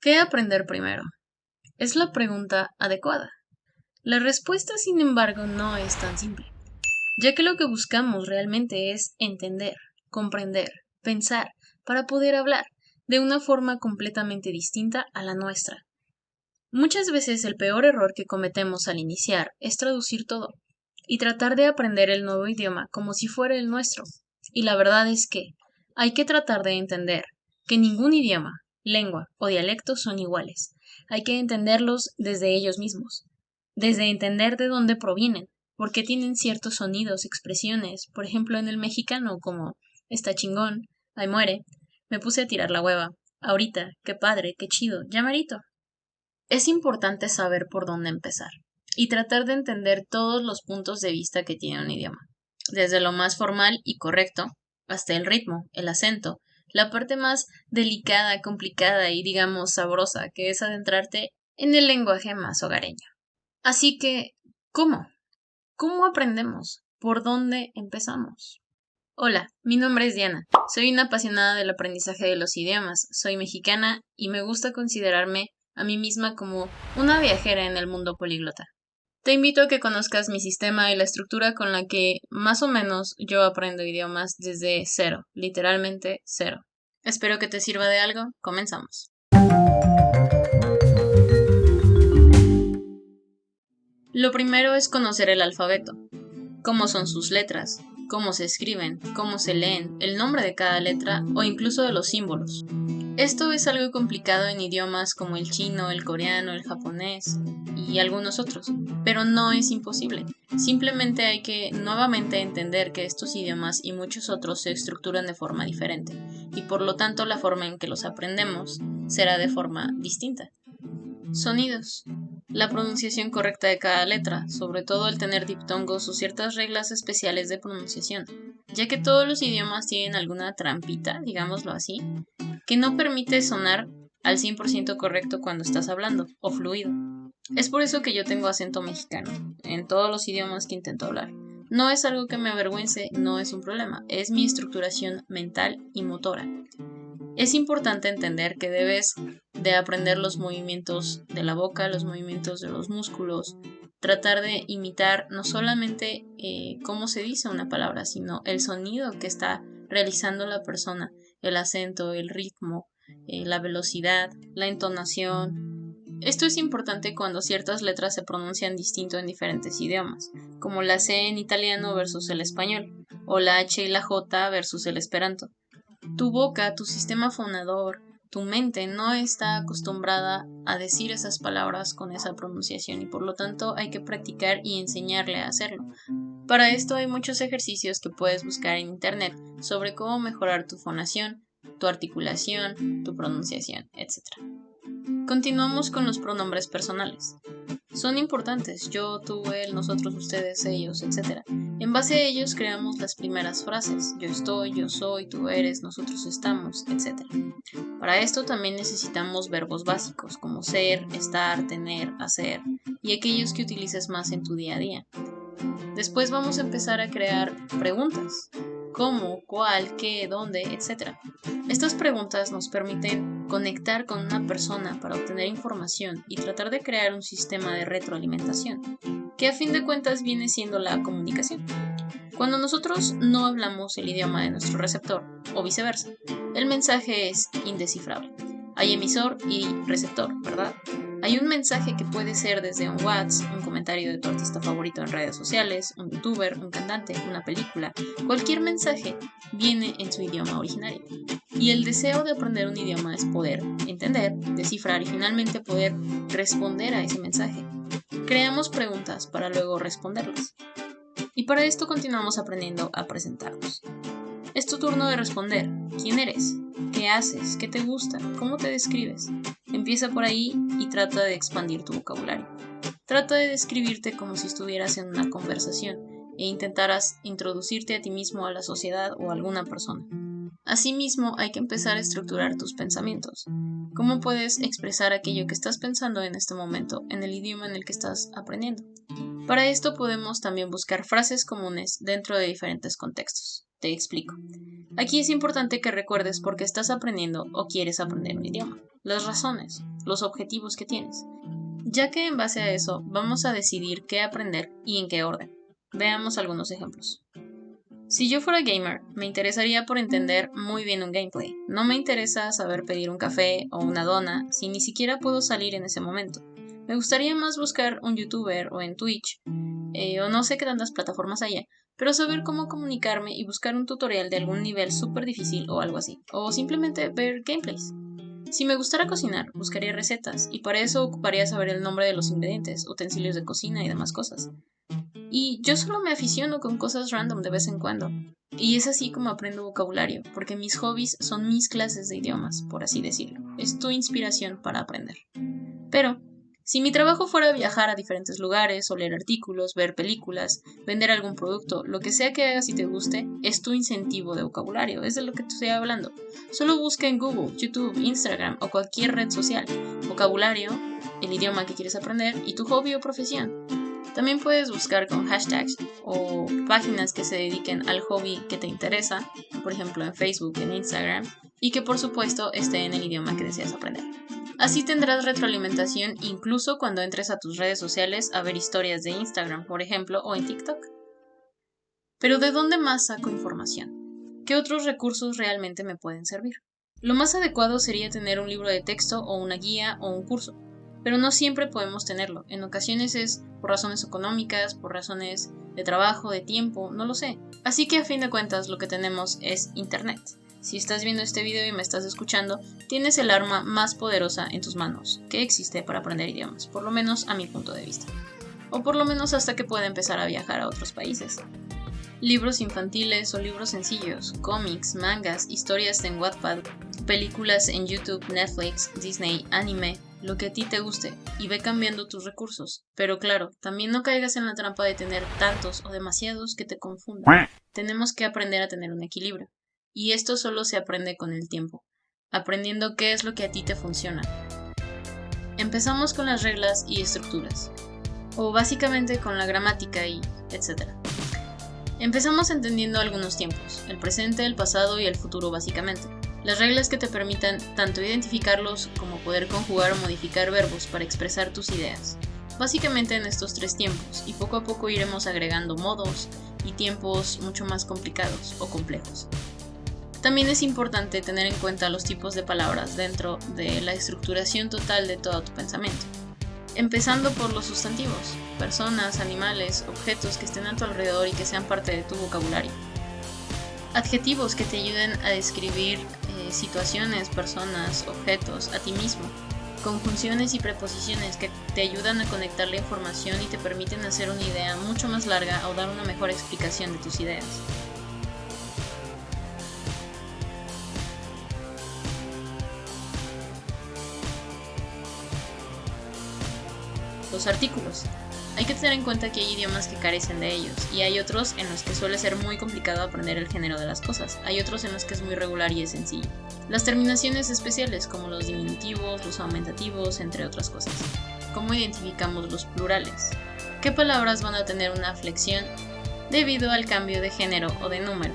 ¿Qué aprender primero? Es la pregunta adecuada. La respuesta, sin embargo, no es tan simple, ya que lo que buscamos realmente es entender, comprender, pensar, para poder hablar, de una forma completamente distinta a la nuestra. Muchas veces el peor error que cometemos al iniciar es traducir todo y tratar de aprender el nuevo idioma como si fuera el nuestro. Y la verdad es que hay que tratar de entender que ningún idioma, lengua o dialecto son iguales. Hay que entenderlos desde ellos mismos, desde entender de dónde provienen, porque tienen ciertos sonidos, expresiones, por ejemplo en el mexicano como está chingón, ahí muere, me puse a tirar la hueva, ahorita, qué padre, qué chido, ya merito. Es importante saber por dónde empezar y tratar de entender todos los puntos de vista que tiene un idioma, desde lo más formal y correcto hasta el ritmo, el acento, la parte más delicada, complicada y digamos sabrosa, que es adentrarte en el lenguaje más hogareño. Así que, ¿cómo? ¿Cómo aprendemos? ¿Por dónde empezamos? Hola, mi nombre es Diana. Soy una apasionada del aprendizaje de los idiomas. Soy mexicana y me gusta considerarme a mí misma como una viajera en el mundo políglota. Te invito a que conozcas mi sistema y la estructura con la que más o menos yo aprendo idiomas desde cero, literalmente cero. Espero que te sirva de algo. Comenzamos. Lo primero es conocer el alfabeto, cómo son sus letras, cómo se escriben, cómo se leen, el nombre de cada letra o incluso de los símbolos. Esto es algo complicado en idiomas como el chino, el coreano, el japonés y algunos otros, pero no es imposible. Simplemente hay que nuevamente entender que estos idiomas y muchos otros se estructuran de forma diferente y por lo tanto la forma en que los aprendemos será de forma distinta. Sonidos. La pronunciación correcta de cada letra, sobre todo el tener diptongos o ciertas reglas especiales de pronunciación, ya que todos los idiomas tienen alguna trampita, digámoslo así, que no permite sonar al 100% correcto cuando estás hablando, o fluido. Es por eso que yo tengo acento mexicano, en todos los idiomas que intento hablar. No es algo que me avergüence, no es un problema, es mi estructuración mental y motora. Es importante entender que debes de aprender los movimientos de la boca, los movimientos de los músculos, tratar de imitar no solamente cómo se dice una palabra, sino el sonido que está realizando la persona, el acento, el ritmo, la velocidad, la entonación. Esto es importante cuando ciertas letras se pronuncian distinto en diferentes idiomas, como la C en italiano versus el español, o la H y la J versus el esperanto. Tu boca, tu sistema fonador, tu mente no está acostumbrada a decir esas palabras con esa pronunciación y por lo tanto hay que practicar y enseñarle a hacerlo. Para esto hay muchos ejercicios que puedes buscar en internet sobre cómo mejorar tu fonación, tu articulación, tu pronunciación, etc. Continuamos con los pronombres personales. Son importantes, yo, tú, él, nosotros, ustedes, ellos, etc. En base a ellos creamos las primeras frases, yo estoy, yo soy, tú eres, nosotros estamos, etc. Para esto también necesitamos verbos básicos como ser, estar, tener, hacer y aquellos que utilices más en tu día a día. Después vamos a empezar a crear preguntas. ¿Cómo? ¿Cuál? ¿Qué? ¿Dónde? Etcétera. Estas preguntas nos permiten conectar con una persona para obtener información y tratar de crear un sistema de retroalimentación, que a fin de cuentas viene siendo la comunicación. Cuando nosotros no hablamos el idioma de nuestro receptor, o viceversa, el mensaje es indescifrable. Hay emisor y receptor, ¿verdad? Hay un mensaje que puede ser desde un WhatsApp, un comentario de tu artista favorito en redes sociales, un youtuber, un cantante, una película. Cualquier mensaje viene en su idioma originario. Y el deseo de aprender un idioma es poder entender, descifrar y finalmente poder responder a ese mensaje. Creamos preguntas para luego responderlas. Y para esto continuamos aprendiendo a presentarnos. Es tu turno de responder. ¿Quién eres? ¿Qué haces? ¿Qué te gusta? ¿Cómo te describes? Empieza por ahí y trata de expandir tu vocabulario. Trata de describirte como si estuvieras en una conversación e intentaras introducirte a ti mismo a la sociedad o a alguna persona. Asimismo, hay que empezar a estructurar tus pensamientos. ¿Cómo puedes expresar aquello que estás pensando en este momento en el idioma en el que estás aprendiendo? Para esto podemos también buscar frases comunes dentro de diferentes contextos. Te explico. Aquí es importante que recuerdes por qué estás aprendiendo o quieres aprender un idioma, las razones, los objetivos que tienes, ya que en base a eso vamos a decidir qué aprender y en qué orden. Veamos algunos ejemplos. Si yo fuera gamer, me interesaría por entender muy bien un gameplay. No me interesa saber pedir un café o una dona si ni siquiera puedo salir en ese momento. Me gustaría más buscar un youtuber o en Twitch, o no sé qué tantas plataformas haya, pero saber cómo comunicarme y buscar un tutorial de algún nivel súper difícil o algo así, o simplemente ver gameplays. Si me gustara cocinar, buscaría recetas, y para eso ocuparía saber el nombre de los ingredientes, utensilios de cocina y demás cosas. Y yo solo me aficiono con cosas random de vez en cuando. Y es así como aprendo vocabulario, porque mis hobbies son mis clases de idiomas, por así decirlo. Es tu inspiración para aprender. Pero, si mi trabajo fuera viajar a diferentes lugares, o leer artículos, ver películas, vender algún producto, lo que sea que hagas y te guste, es tu incentivo de vocabulario, es de lo que te estoy hablando. Solo busca en Google, YouTube, Instagram o cualquier red social, vocabulario, el idioma que quieres aprender y tu hobby o profesión. También puedes buscar con hashtags o páginas que se dediquen al hobby que te interesa, por ejemplo en Facebook, en Instagram, y que por supuesto esté en el idioma que deseas aprender. Así tendrás retroalimentación incluso cuando entres a tus redes sociales a ver historias de Instagram, por ejemplo, o en TikTok. Pero ¿de dónde más saco información? ¿Qué otros recursos realmente me pueden servir? Lo más adecuado sería tener un libro de texto o una guía o un curso. Pero no siempre podemos tenerlo. En ocasiones es por razones económicas, por razones de trabajo, de tiempo, no lo sé. Así que a fin de cuentas lo que tenemos es Internet. Si estás viendo este video y me estás escuchando, tienes el arma más poderosa en tus manos que existe para aprender idiomas, por lo menos a mi punto de vista. O por lo menos hasta que pueda empezar a viajar a otros países. Libros infantiles o libros sencillos, cómics, mangas, historias en Wattpad, películas en YouTube, Netflix, Disney, anime, lo que a ti te guste, y ve cambiando tus recursos. Pero claro, también no caigas en la trampa de tener tantos o demasiados que te confundan. Tenemos que aprender a tener un equilibrio. Y esto solo se aprende con el tiempo, aprendiendo qué es lo que a ti te funciona. Empezamos con las reglas y estructuras, o básicamente con la gramática y etc. Empezamos entendiendo algunos tiempos, el presente, el pasado y el futuro básicamente. Las reglas que te permitan tanto identificarlos como poder conjugar o modificar verbos para expresar tus ideas. Básicamente en estos tres tiempos, y poco a poco iremos agregando modos y tiempos mucho más complicados o complejos. También es importante tener en cuenta los tipos de palabras dentro de la estructuración total de todo tu pensamiento. Empezando por los sustantivos, personas, animales, objetos que estén a tu alrededor y que sean parte de tu vocabulario. Adjetivos que te ayuden a describir situaciones, personas, objetos, a ti mismo. Conjunciones y preposiciones que te ayudan a conectar la información y te permiten hacer una idea mucho más larga o dar una mejor explicación de tus ideas. Los artículos. Hay que tener en cuenta que hay idiomas que carecen de ellos, y hay otros en los que suele ser muy complicado aprender el género de las cosas, hay otros en los que es muy regular y es sencillo. Las terminaciones especiales, como los diminutivos, los aumentativos, entre otras cosas. ¿Cómo identificamos los plurales? ¿Qué palabras van a tener una flexión debido al cambio de género o de número?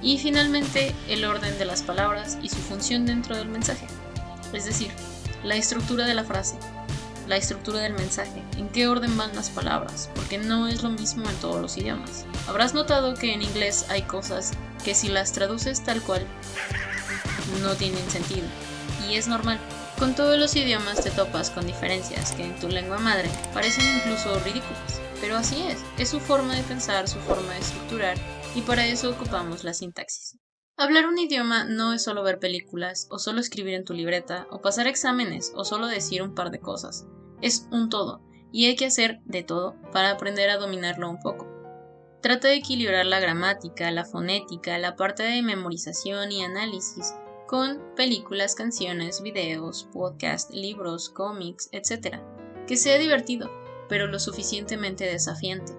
Y finalmente, el orden de las palabras y su función dentro del mensaje, es decir, la estructura de la frase. La estructura del mensaje, en qué orden van las palabras, porque no es lo mismo en todos los idiomas. Habrás notado que en inglés hay cosas que si las traduces tal cual no tienen sentido, y es normal. Con todos los idiomas te topas con diferencias que en tu lengua madre parecen incluso ridículas, pero así es su forma de pensar, su forma de estructurar, y para eso ocupamos la sintaxis. Hablar un idioma no es solo ver películas, o solo escribir en tu libreta, o pasar exámenes, o solo decir un par de cosas. Es un todo, y hay que hacer de todo para aprender a dominarlo un poco. Trata de equilibrar la gramática, la fonética, la parte de memorización y análisis, con películas, canciones, videos, podcasts, libros, cómics, etc. Que sea divertido, pero lo suficientemente desafiante.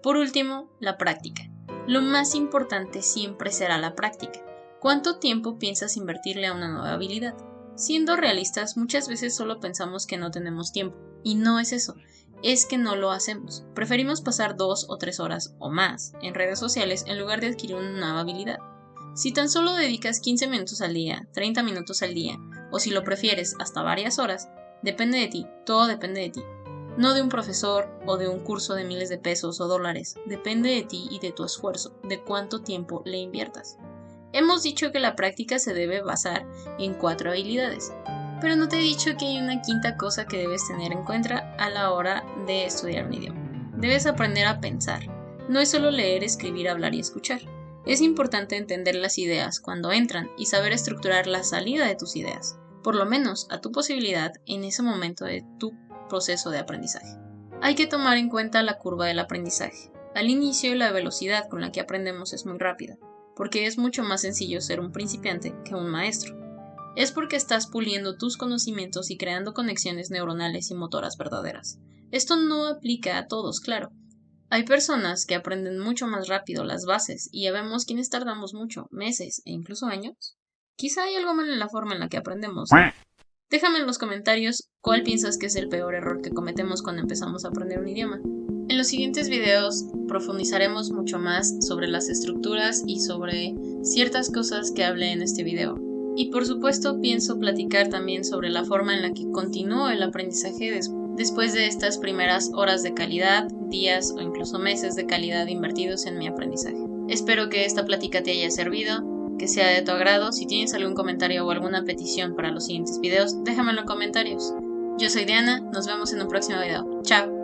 Por último, la práctica. Lo más importante siempre será la práctica. ¿Cuánto tiempo piensas invertirle a una nueva habilidad? Siendo realistas, muchas veces solo pensamos que no tenemos tiempo, y no es eso. es que no lo hacemos. Preferimos pasar 2 o 3 horas o más en redes sociales en lugar de adquirir una nueva habilidad. Si tan solo dedicas 15 minutos al día, 30 minutos al día, o si lo prefieres hasta varias horas, depende de ti, todo depende de ti. No de un profesor o de un curso de miles de pesos o dólares, depende de ti y de tu esfuerzo, de cuánto tiempo le inviertas. Hemos dicho que la práctica se debe basar en 4 habilidades, pero no te he dicho que hay una quinta cosa que debes tener en cuenta a la hora de estudiar un idioma. Debes aprender a pensar. No es solo leer, escribir, hablar y escuchar. Es importante entender las ideas cuando entran y saber estructurar la salida de tus ideas, por lo menos a tu posibilidad en ese momento de tu proceso de aprendizaje. Hay que tomar en cuenta la curva del aprendizaje. Al inicio, la velocidad con la que aprendemos es muy rápida, porque es mucho más sencillo ser un principiante que un maestro. Es porque estás puliendo tus conocimientos y creando conexiones neuronales y motoras verdaderas. Esto no aplica a todos, claro. Hay personas que aprenden mucho más rápido las bases y ya vemos quienes tardamos mucho, meses e incluso años. Quizá hay algo mal en la forma en la que aprendemos. Déjame en los comentarios cuál piensas que es el peor error que cometemos cuando empezamos a aprender un idioma. En los siguientes videos profundizaremos mucho más sobre las estructuras y sobre ciertas cosas que hablé en este video. Y por supuesto pienso platicar también sobre la forma en la que continúo el aprendizaje después de estas primeras horas de calidad, días o incluso meses de calidad invertidos en mi aprendizaje. Espero que esta plática te haya servido, que sea de tu agrado. Si tienes algún comentario o alguna petición para los siguientes videos, déjamelo en los comentarios. Yo soy Diana, nos vemos en un próximo video. Chao.